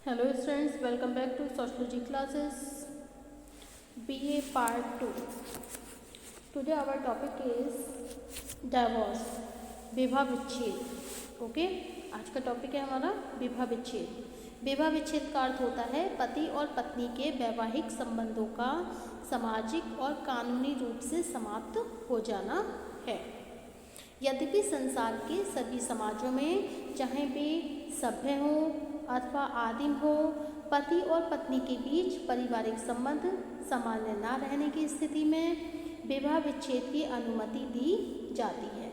Hello students, welcome back to sociology classes BA part 2. Today our topic is divorce, विवाह विच्छेद. Okay, आज का topic है हमारा विवाह विच्छेद. विवाह विच्छेद का अर्थ होता है पति और पत्नी के वैवाहिक संबंधों का सामाजिक और कानूनी रूप से समाप्त हो जाना है. यद्यपि संसार के सभी समाजों में, चाहे वे सभ्य हों अथवा आदिम हो, पति और पत्नी के बीच पारिवारिक संबंध सामान्य न रहने की स्थिति में विवाह विच्छेद की अनुमति दी जाती है.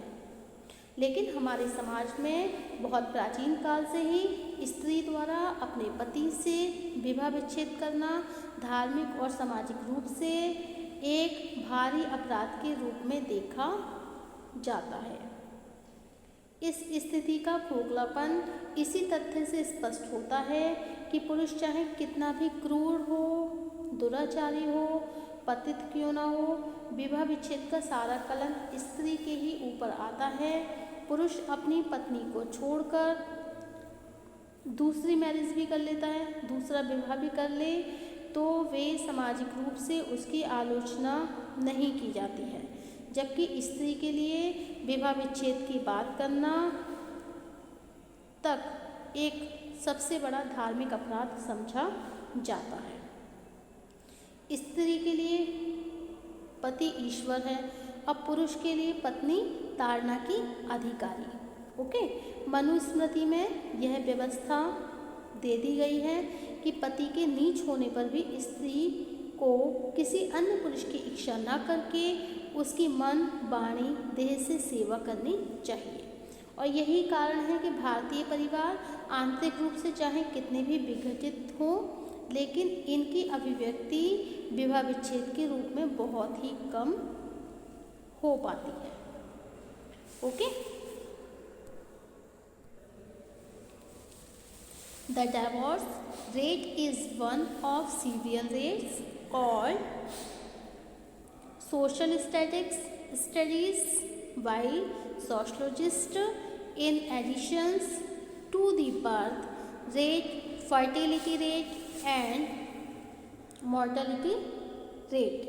लेकिन हमारे समाज में बहुत प्राचीन काल से ही स्त्री द्वारा अपने पति से विवाह विच्छेद करना धार्मिक और सामाजिक रूप से एक भारी अपराध के रूप में देखा जाता है. इस स्थिति का खोखलापन इसी तथ्य से स्पष्ट होता है कि पुरुष चाहे कितना भी क्रूर हो, दुराचारी हो, पतित क्यों न हो, विवाह विच्छेद का सारा कलंक स्त्री के ही ऊपर आता है. पुरुष अपनी पत्नी को छोड़कर दूसरी मैरिज भी कर लेता है, दूसरा विवाह भी कर ले, तो वे सामाजिक रूप से उसकी आलोचना नहीं की जाती है. जबकि स्त्री के लिए विवाह विच्छेद की बात करना तक एक सबसे बड़ा धार्मिक अपराध समझा जाता है. स्त्री के लिए पति ईश्वर है, अब पुरुष के लिए पत्नी ताड़ना की अधिकारी. ओके, मनुस्मृति में यह व्यवस्था दे दी गई है कि पति के नीच होने पर भी स्त्री को किसी अन्य पुरुष की इच्छा न करके उसकी मन, वाणी, देह से सेवा करनी चाहिए. और यही कारण है कि भारतीय परिवार आंतरिक रूप से चाहे कितने भी विघटित हो, लेकिन इनकी अभिव्यक्ति विवाह विच्छेद के रूप में बहुत ही कम हो पाती है. Okay, the divorce rate is one of severe rates called social statistics studies by sociologists in addition to the birth rate, fertility rate and mortality rate.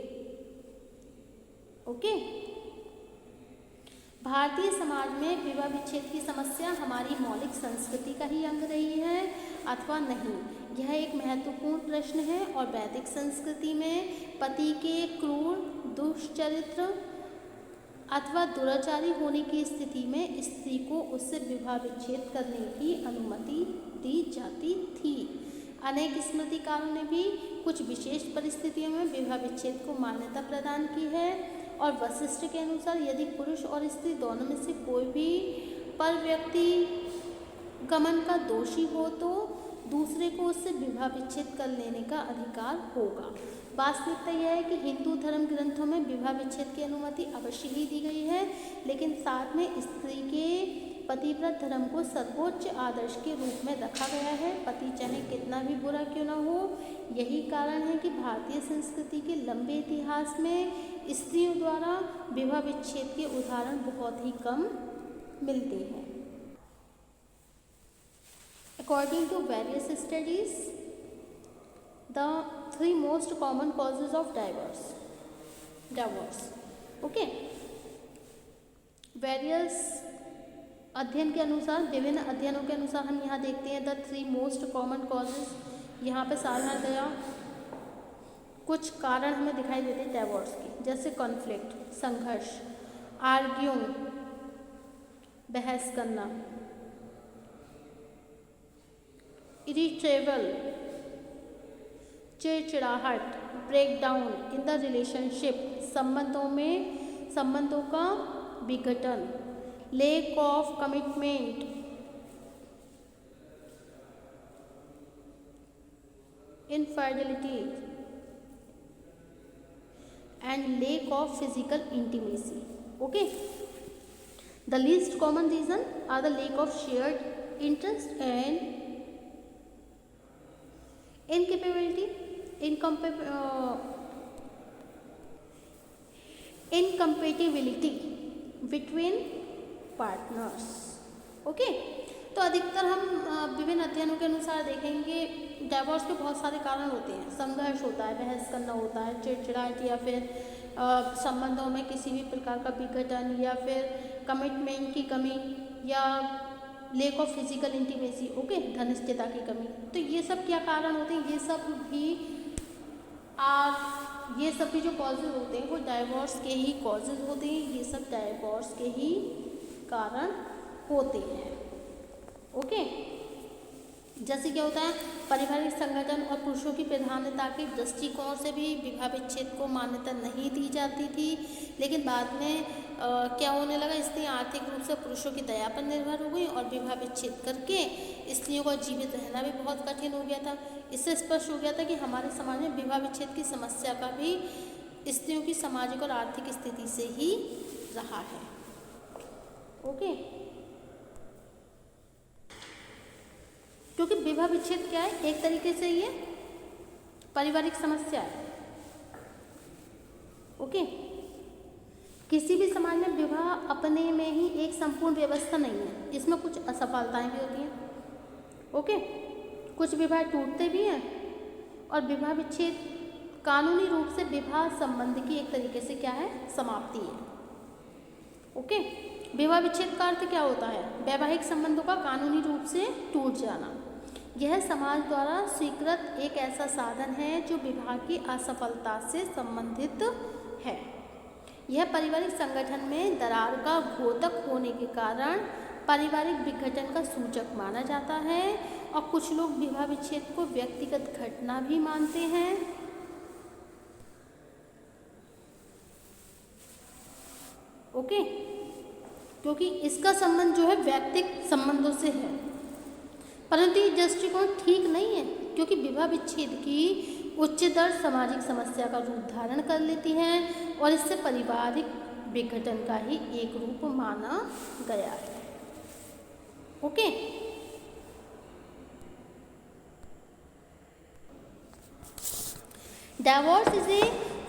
Okay, Bharatiya Samaj में विवाह विच्छेद की समस्या हमारी मौलिक संस्कृति का ही अंग रही है अथवा नहीं, यह एक महत्वपूर्ण प्रश्न है. और वैदिक संस्कृति में पति के क्रूर, दुष्चरित्र अथवा दुराचारी होने की स्थिति में स्त्री को उससे विवाह विच्छेद करने की अनुमति दी जाती थी. अनेक स्मृतिकारों ने भी कुछ विशेष परिस्थितियों में विवाह विच्छेद को मान्यता प्रदान की है. और वशिष्ठ के अनुसार यदि पुरुष और स्त्री दोनों में से कोई भी पर व्यक्ति गमन का दोषी हो तो दूसरे को उससे विवाह विच्छेद कर लेने का अधिकार होगा. वास्तविकता यह है कि हिंदू धर्म ग्रंथों में विवाह विच्छेद की अनुमति अवश्य ही दी गई है, लेकिन साथ में स्त्री के पतिव्रत धर्म को सर्वोच्च आदर्श के रूप में रखा गया है, पति चाहे कितना भी बुरा क्यों न हो. यही कारण है कि भारतीय संस्कृति के लंबे इतिहास में स्त्रियों द्वारा विवाह विच्छेद के उदाहरण बहुत ही कम मिलते हैं. According to various studies, the three most common causes of divorce. Okay. Various अध्ययन के अनुसार, विभिन्न अध्ययनों के अनुसार हम यहाँ देखते हैं the three most common causes. यहाँ पे साधारणतया कुछ कारण हमें दिखाई देते हैं डाइवोर्स के, जैसे कॉन्फ्लिक्ट, संघर्ष, आर्ग्यू, बहस करना, इरिटेबल, चिड़चिड़ाहट, break down in the relationship, संबंधों का विघटन, lack of commitment, infidelity and lack of physical intimacy. Okay, the least common reason are the lack of shared interest and incompatibility between partners. Okay, तो अधिकतर हम विभिन्न अध्ययनों के अनुसार देखेंगे डाइवोर्स के बहुत सारे कारण होते हैं। संघर्ष होता है, बहस करना होता है, चिड़चिड़ाहट या फिर संबंधों में किसी भी प्रकार का विघटन या फिर कमिटमेंट की कमी या lack of physical intimacy, okay, घनिष्ठता की कमी। तो ये सब क्या कारण होते हैं? ये सब भी जो कॉजेज होते हैं वो डाइवोर्स के ही कॉजेज होते हैं, ये सब डाइवोर्स के ही कारण होते हैं, ओके। जैसे क्या होता है, पारिवारिक संगठन और पुरुषों की प्रधानता के दृष्टिकोण से भी विवाह विच्छेद को मान्यता नहीं दी जाती थी, लेकिन बाद में क्या होने लगा, स्त्री आर्थिक रूप से पुरुषों की दया पर निर्भर हो गई और विवाह विच्छेद करके स्त्रियों का जीवित रहना भी बहुत कठिन हो गया था। इससे स्पष्ट हो गया था कि हमारे समाज में विवाह विच्छेद की समस्या का भी स्त्रियों की सामाजिक और आर्थिक स्थिति से ही रहा है, ओके। क्योंकि विवाह विच्छेद क्या है, एक तरीके से ये पारिवारिक समस्या है, ओके। किसी भी समाज में विवाह अपने में ही एक संपूर्ण व्यवस्था नहीं है, इसमें कुछ असफलताएं भी होती हैं, ओके। कुछ विवाह टूटते भी हैं और विवाह विच्छेद कानूनी रूप से विवाह संबंध की एक तरीके से क्या है, समाप्ति है, ओके। विवाह विच्छेद का अर्थ क्या होता है? वैवाहिक संबंधों का कानूनी रूप से टूट जाना। यह समाज द्वारा स्वीकृत एक ऐसा साधन है जो विवाह की असफलता से संबंधित है। यह पारिवारिक संगठन में दरार का घोतक होने के कारण पारिवारिक विघटन का सूचक माना जाता है और कुछ लोग विवाह विच्छेद को व्यक्तिगत घटना भी मानते हैं, ओके। क्योंकि इसका संबंध जो है व्यक्तिगत संबंधों से है, परंतु ये दृष्टिकोण ठीक नहीं है, क्योंकि विवाह विच्छेद की उच्च दर सामाजिक समस्या का रूप धारण कर लेती है और इससे पारिवारिक विघटन का ही एक रूप माना गया है, okay. Divorce is a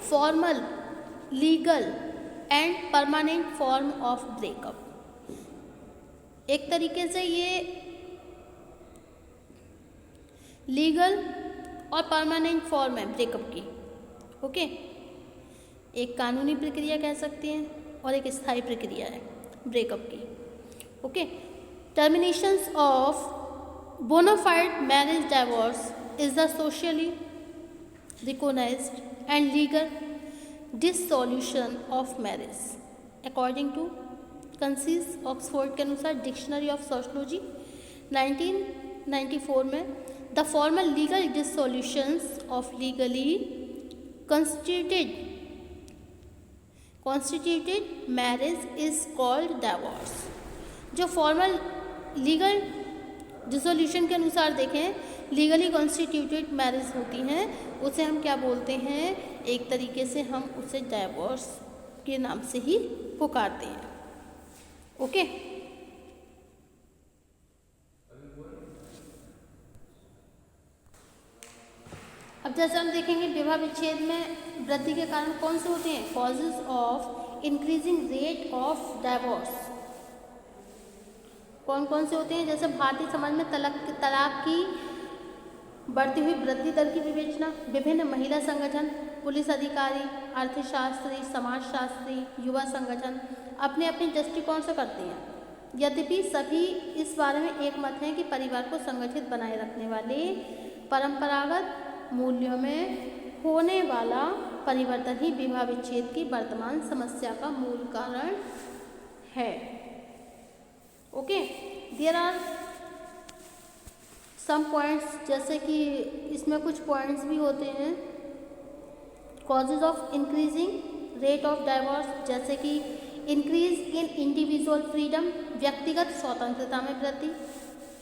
formal, legal and permanent form of breakup. एक तरीके से ये लीगल और परमानेंट फॉर्म है ब्रेकअप की, ओके। एक कानूनी प्रक्रिया कह सकते हैं और एक स्थायी प्रक्रिया है ब्रेकअप की, okay. Terminations of bona fide marriage divorce is the socially recognised and legal dissolution of marriage according to concise Oxford के अनुसार डिक्शनरी ऑफ सोशोलॉजी 1994 में the formal legal dissolutions of legally constituted marriage is called divorce. जो formal legal dissolution के अनुसार देखें, legally constituted marriage होती हैं, उसे हम क्या बोलते हैं, एक तरीके से हम उसे डाइवोर्स के नाम से ही पुकारते हैं, ओके। अब जैसे हम देखेंगे विवाह विच्छेद में वृद्धि के कारण कौन से होते हैं, causes of increasing rate of divorce कौन कौन से होते हैं। जैसे भारतीय समाज में तलाक की बढ़ती हुई वृद्धि दर की विवेचना, विभिन्न महिला संगठन, पुलिस अधिकारी, अर्थशास्त्री, समाजशास्त्री, युवा संगठन अपने अपने दृष्टिकोण से करते हैं। यद्यपि सभी इस बारे में एक मत है कि परिवार को संगठित बनाए रखने वाले परंपरागत मूल्यों में होने वाला परिवर्तन ही विवाह विच्छेद की वर्तमान समस्या का मूल कारण है, okay. There are some points, जैसे कि इसमें कुछ पॉइंट्स भी होते हैं। Causes of increasing rate of divorce, जैसे कि इंक्रीज इन इंडिविजुअल फ्रीडम, व्यक्तिगत स्वतंत्रता में वृद्धि,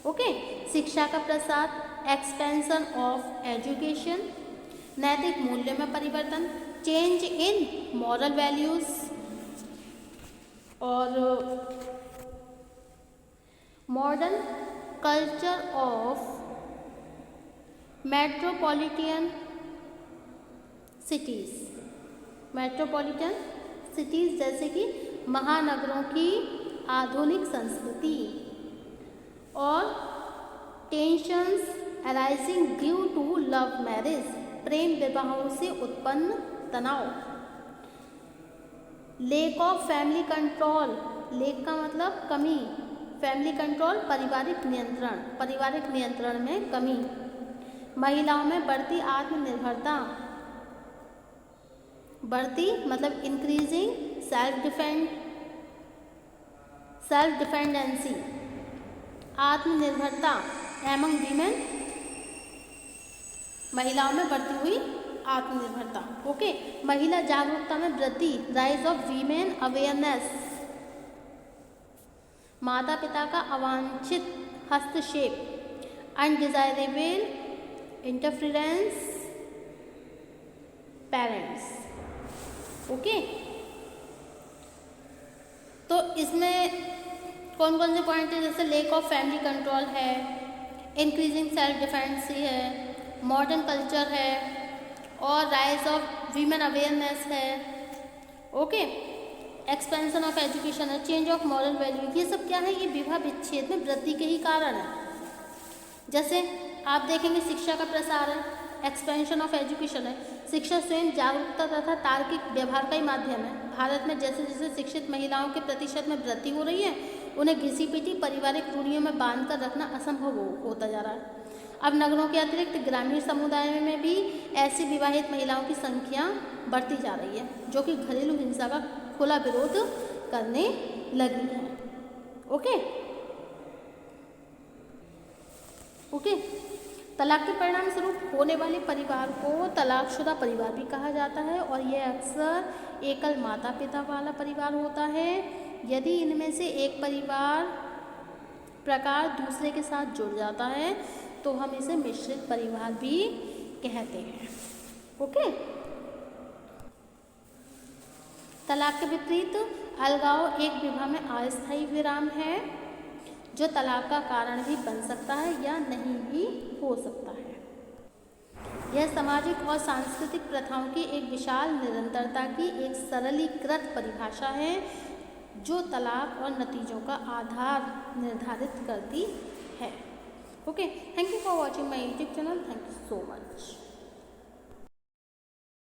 ओके। शिक्षा का प्रसार, एक्सपेंशन ऑफ एजुकेशन, नैतिक मूल्य में परिवर्तन, चेंज इन मॉरल वैल्यूज और modern culture of metropolitan cities, जैसे कि महानगरों की आधुनिक संस्कृति, और tensions arising due to love marriage, प्रेम विवाहों से उत्पन्न तनाव। Lack of family control, lack का मतलब कमी, फैमिली कंट्रोल पारिवारिक नियंत्रण, पारिवारिक नियंत्रण में कमी। महिलाओं में बढ़ती आत्मनिर्भरता, बढ़ती मतलब इंक्रीजिंग सेल्फ डिपेंडेंसी, आत्मनिर्भरता एमंग वीमेन, महिलाओं में बढ़ती हुई आत्मनिर्भरता। ओके, महिला जागरूकता में वृद्धि, राइज ऑफ वीमेन अवेयरनेस, माता पिता का अवांछित हस्तक्षेप, अनडिजायरेबल इंटरफेरेंस पेरेंट्स। ओके, तो इसमें कौन कौन से पॉइंट है, जैसे लेक ऑफ फैमिली कंट्रोल है, इंक्रीजिंग सेल्फ डिफेंस है, मॉडर्न कल्चर है, और राइज ऑफ वीमेन अवेयरनेस है। ओके, एक्सपेंशन ऑफ एजुकेशन है, चेंज ऑफ मॉरल वैल्यू, ये सब क्या है, ये विवाह विच्छेद में वृद्धि के ही कारण है। जैसे आप देखेंगे शिक्षा का प्रसार है, एक्सपेंशन ऑफ एजुकेशन है, शिक्षा स्वयं जागरूकता तथा तार्किक व्यवहार का ही माध्यम है। भारत में जैसे जैसे शिक्षित महिलाओं के प्रतिशत में वृद्धि हो रही है, उन्हें घिसी पीटी पारिवारिक रूढ़ियों में बांध कर रखना असंभव होता जा रहा है। अब नगरों के अतिरिक्त ग्रामीण समुदायों में भी ऐसी विवाहित महिलाओं की संख्या बढ़ती जा रही है, जो कि घरेलू हिंसा का खुला विरोध करने लगी है। ओके, तलाक के परिणाम स्वरूप होने वाले परिवार को तलाकशुदा परिवार भी कहा जाता है, और यह अक्सर एकल माता पिता वाला परिवार होता है। यदि इनमें से एक परिवार प्रकार दूसरे के साथ जुड़ जाता है तो हम इसे मिश्रित परिवार भी कहते हैं। ओके, तलाक के विपरीत अलगाव एक विवाह में अस्थायी विराम है, जो तलाक का कारण भी बन सकता है या नहीं भी हो सकता है। यह सामाजिक और सांस्कृतिक प्रथाओं की एक विशाल निरंतरता की एक सरलीकृत परिभाषा है, जो तलाक और नतीजों का आधार निर्धारित करती है। Okay, thank you for watching my YouTube channel, thank you so much.